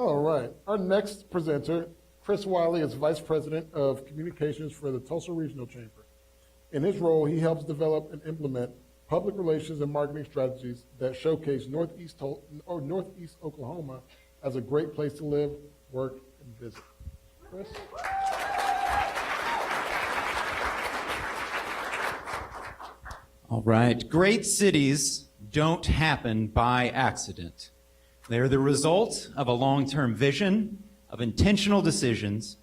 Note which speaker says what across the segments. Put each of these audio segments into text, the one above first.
Speaker 1: All right. Our next presenter, Chris Wiley, is Vice President of Communications for the Tulsa Regional Chamber. In his role, he helps develop and implement public relations and marketing strategies that showcase Northeast Oklahoma as a great place to live, work, and visit. Chris?
Speaker 2: All right. Great cities don't happen by accident. They're the result of a long-term vision, of intentional decisions,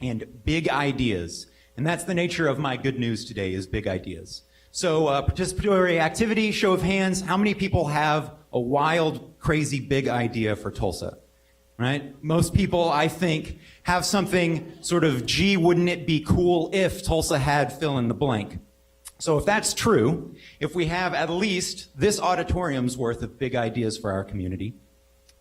Speaker 2: and big ideas. And that's the nature of my good news today, is big ideas. So participatory activity, show of hands, how many people have a wild, crazy, big idea for Tulsa? Right? Most people, I think, have something sort of, gee, wouldn't it be cool if Tulsa had fill in the blank? So if that's true, if we have at least this auditorium's worth of big ideas for our community,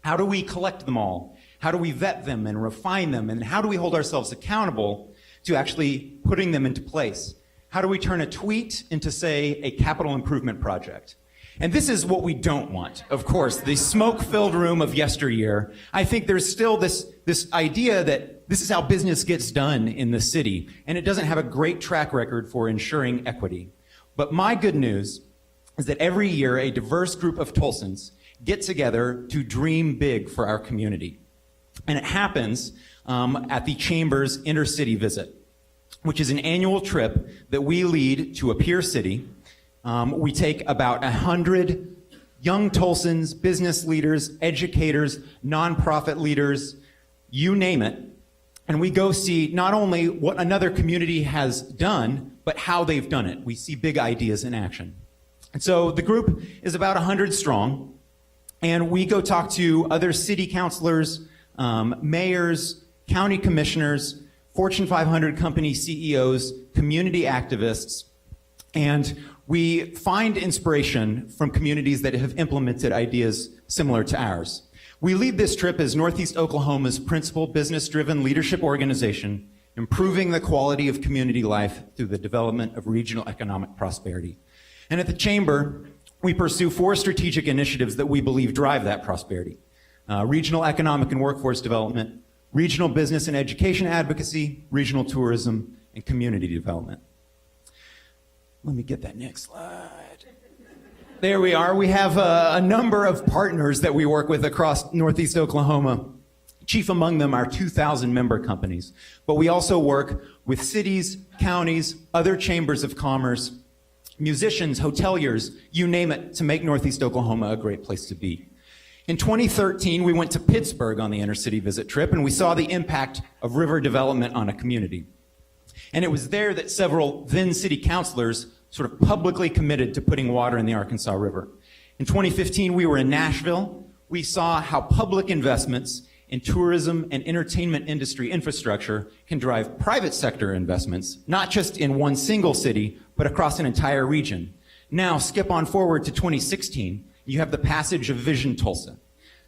Speaker 2: how do we collect them all? How do we vet them and refine them? And how do we hold ourselves accountable to actually putting them into place? How do we turn a tweet into, say, a capital improvement project? And this is what we don't want, of course, the smoke-filled room of yesteryear. I think there's still this idea that this is how business gets done in the city, and it doesn't have a great track record for ensuring equity. But my good news is that every year a diverse group of Tulsans get together to dream big for our community. And it happens at the Chamber's Intercity Visit, which is an annual trip that we lead to a peer city. We take about 100 young Tulsans, business leaders, educators, nonprofit leaders, you name it, and we go see not only what another community has done, but how they've done it. We see big ideas in action. And so the group is about 100 strong, and we go talk to other city councilors, mayors, county commissioners, Fortune 500 company CEOs, community activists, and we find inspiration from communities that have implemented ideas similar to ours. We lead this trip as Northeast Oklahoma's principal business-driven leadership organization, improving the quality of community life through the development of regional economic prosperity. And at the Chamber, we pursue 4 strategic initiatives that we believe drive that prosperity. Regional economic and workforce development, regional business and education advocacy, regional tourism, and community development. Let me get that next slide. There we are. We have a number of partners that we work with across Northeast Oklahoma. Chief among them are 2,000 member companies. But we also work with cities, counties, other chambers of commerce, musicians, hoteliers, you name it, to make Northeast Oklahoma a great place to be. In 2013, we went to Pittsburgh on the intercity visit trip, and we saw the impact of river development on a community. And it was there that several then city councilors sort of publicly committed to putting water in the Arkansas River. In 2015, we were in Nashville. We saw how public investments in tourism and entertainment industry infrastructure can drive private sector investments, not just in one single city, but across an entire region. Now, skip on forward to 2016, you have the passage of Vision Tulsa.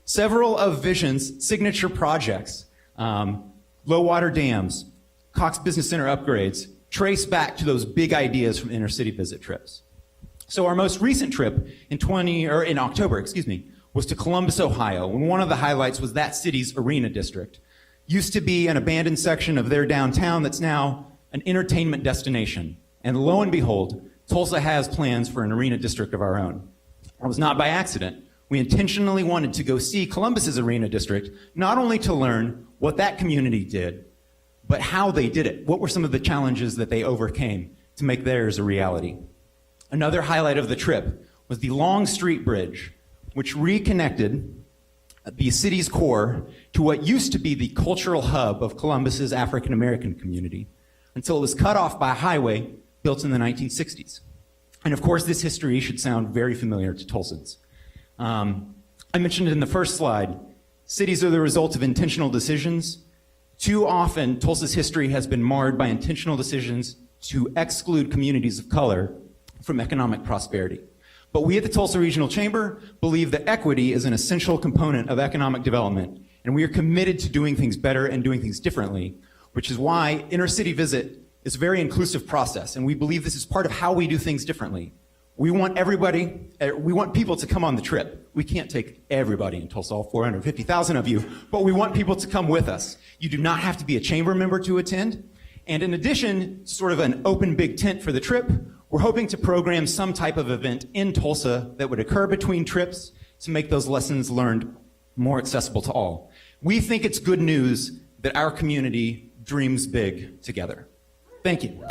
Speaker 2: Several of Vision's signature projects, low water dams, Cox Business Center upgrades, trace back to those big ideas from intercity visit trips. So our most recent trip in October, was to Columbus, Ohio, and one of the highlights was that city's arena district. Used to be an abandoned section of their downtown that's now an entertainment destination. And lo and behold, Tulsa has plans for an arena district of our own. It was not by accident. We intentionally wanted to go see Columbus's arena district, not only to learn what that community did, but how they did it. What were some of the challenges that they overcame to make theirs a reality? Another highlight of the trip was the Long Street Bridge, which reconnected the city's core to what used to be the cultural hub of Columbus's African American community, until it was cut off by a highway built in the 1960s. And of course, this history should sound very familiar to Tulsans. I mentioned it in the first slide, cities are the result of intentional decisions. Too often, Tulsa's history has been marred by intentional decisions to exclude communities of color from economic prosperity. But we at the Tulsa Regional Chamber believe that equity is an essential component of economic development, and we are committed to doing things better and doing things differently, which is why Intercity Visit is a very inclusive process, and we believe this is part of how we do things differently. We want people to come on the trip. We can't take everybody in Tulsa, all 450,000 of you, but we want people to come with us. You do not have to be a chamber member to attend. And in addition, sort of an open big tent for the trip, we're hoping to program some type of event in Tulsa that would occur between trips to make those lessons learned more accessible to all. We think it's good news that our community dreams big together. Thank you.